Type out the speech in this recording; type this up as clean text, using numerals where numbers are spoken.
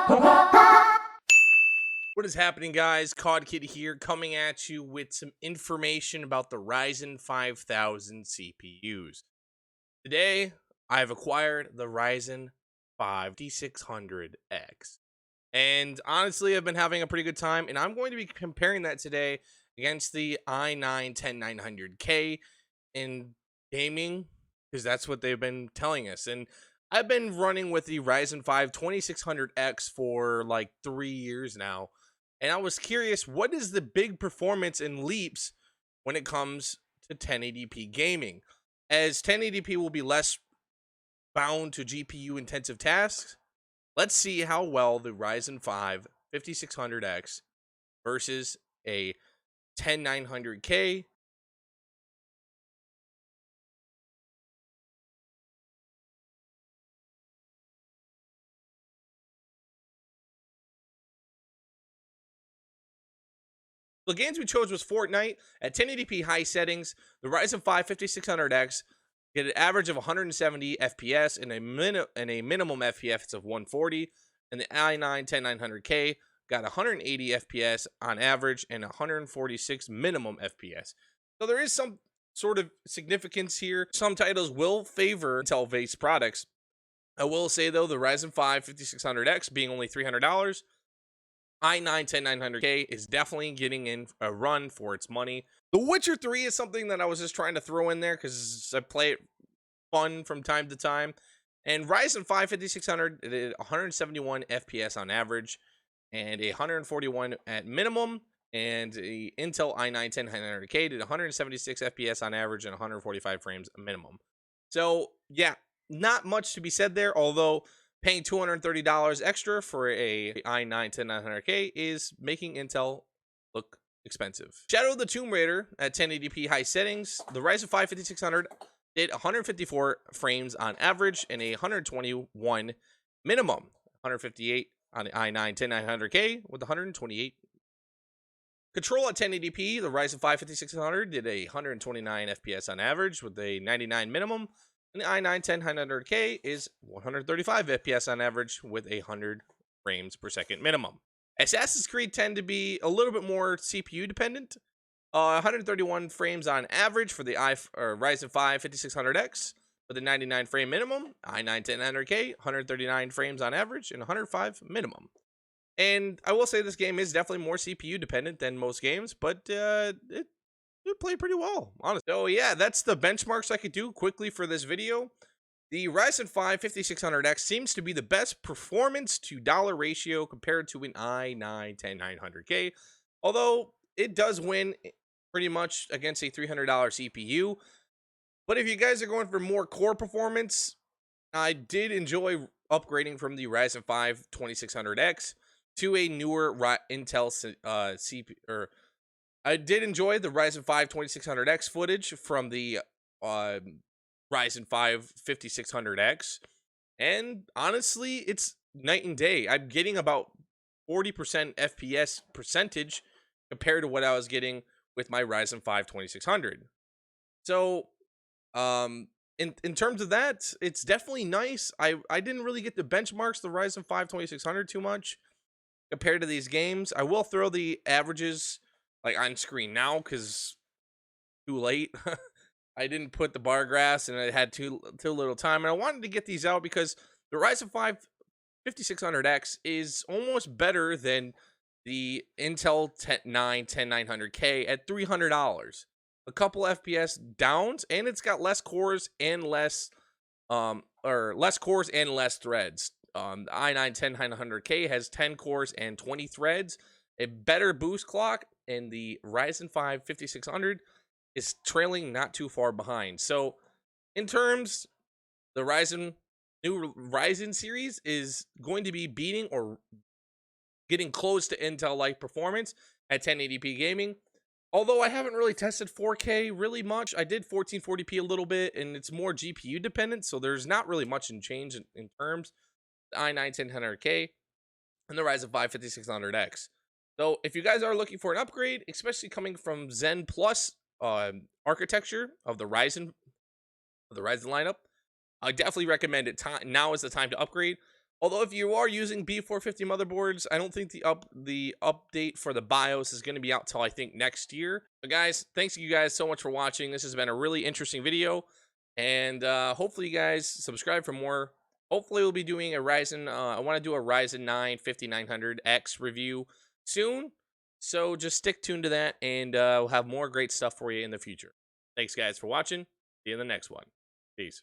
What is happening, guys? COD Kid here, coming at you with some information about the Ryzen 5000 CPUs. Today, I've acquired the Ryzen 5 5600X. And honestly, I've been having a pretty good time, and I'm going to be comparing that today against the i9 10900K in gaming, because that's what they've been telling us. And I've been running with the Ryzen 5 2600X for like 3 years now. And I was curious, what is the big performance in leaps when it comes to 1080p gaming? As 1080p will be less bound to GPU intensive tasks, let's see how well the Ryzen 5 5600X versus a 10900K The games we chose was Fortnite at 1080p high settings. The Ryzen 5 5600X get an average of 170 FPS and a minimum FPS of 140, and the i9 10900K got 180 FPS on average and 146 minimum FPS. So there is some sort of significance here. Some titles will favor Intel-based products. I will say though, the Ryzen 5 5600X being only $300. i9 10900K is definitely getting in a run for its money. The Witcher 3 is something that I was just trying to throw in there because I play it fun from time to time. And Ryzen 5 5600 did 171 FPS on average and 141 at minimum. And the Intel i9 10900K did 176 FPS on average and 145 frames minimum. So yeah, not much to be said there, although paying $230 extra for a i9 10900K is making Intel look expensive. Shadow of the Tomb Raider at 1080p high settings. The Ryzen 5 5600 did 154 frames on average and 121 minimum. 158 on the i9 10900K with 128. Control at 1080p. The Ryzen 5 5600 did 129 FPS on average with a 99 minimum. And the i9 10900K is 135 FPS on average with 100 frames per second minimum. Assassin's Creed tend to be a little bit more CPU dependent. 131 frames on average for the Ryzen 5 5600X with a 99 frame minimum. i9 10900K, 139 frames on average and 105 minimum. And I will say this game is definitely more CPU dependent than most games, but it played pretty well, honestly. So yeah, that's the benchmarks I could do quickly for this video. The Ryzen 5 5600X seems to be the best performance to dollar ratio compared to an i9 10900K, although it does win pretty much against a $300 CPU. But if you guys are going for more core performance, I did enjoy upgrading from the Ryzen 5 2600X to a newer Intel CPU, I did enjoy the Ryzen 5 2600X footage from the Ryzen 5 5600X, and honestly, it's night and day. I'm getting about 40% FPS percentage compared to what I was getting with my Ryzen 5 2600. So, in terms of that, it's definitely nice. I didn't really get the benchmarks the Ryzen 5 2600 too much compared to these games. I will throw the averages like on screen now because too late. I didn't put the bar graphs and I had too little time, and I wanted to get these out because the Ryzen 5 5600X is almost better than the Intel 9 10900K at $300. A couple FPS downs, and it's got less cores and less threads. The i9 10900K has 10 cores and 20 threads, a better boost clock, and the Ryzen 5 5600 is trailing not too far behind. So in terms, the new Ryzen series is going to be beating or getting close to Intel-like performance at 1080p gaming. Although I haven't really tested 4K really much. I did 1440p a little bit, and it's more GPU dependent, so there's not really much in change in terms. The i9 10900K and the Ryzen 5 5600X. So if you guys are looking for an upgrade, especially coming from Zen Plus architecture of the Ryzen lineup, I definitely recommend it. Now is the time to upgrade. Although if you are using B450 motherboards, I don't think the update for the BIOS is going to be out till I think next year. But guys, thanks you guys so much for watching. This has been a really interesting video, and hopefully you guys subscribe for more. Hopefully we'll be doing a Ryzen. I want to do a Ryzen 9 5900X review soon, so just stick tuned to that, and we'll have more great stuff for you in the future. Thanks guys for watching. See you in the next one. Peace.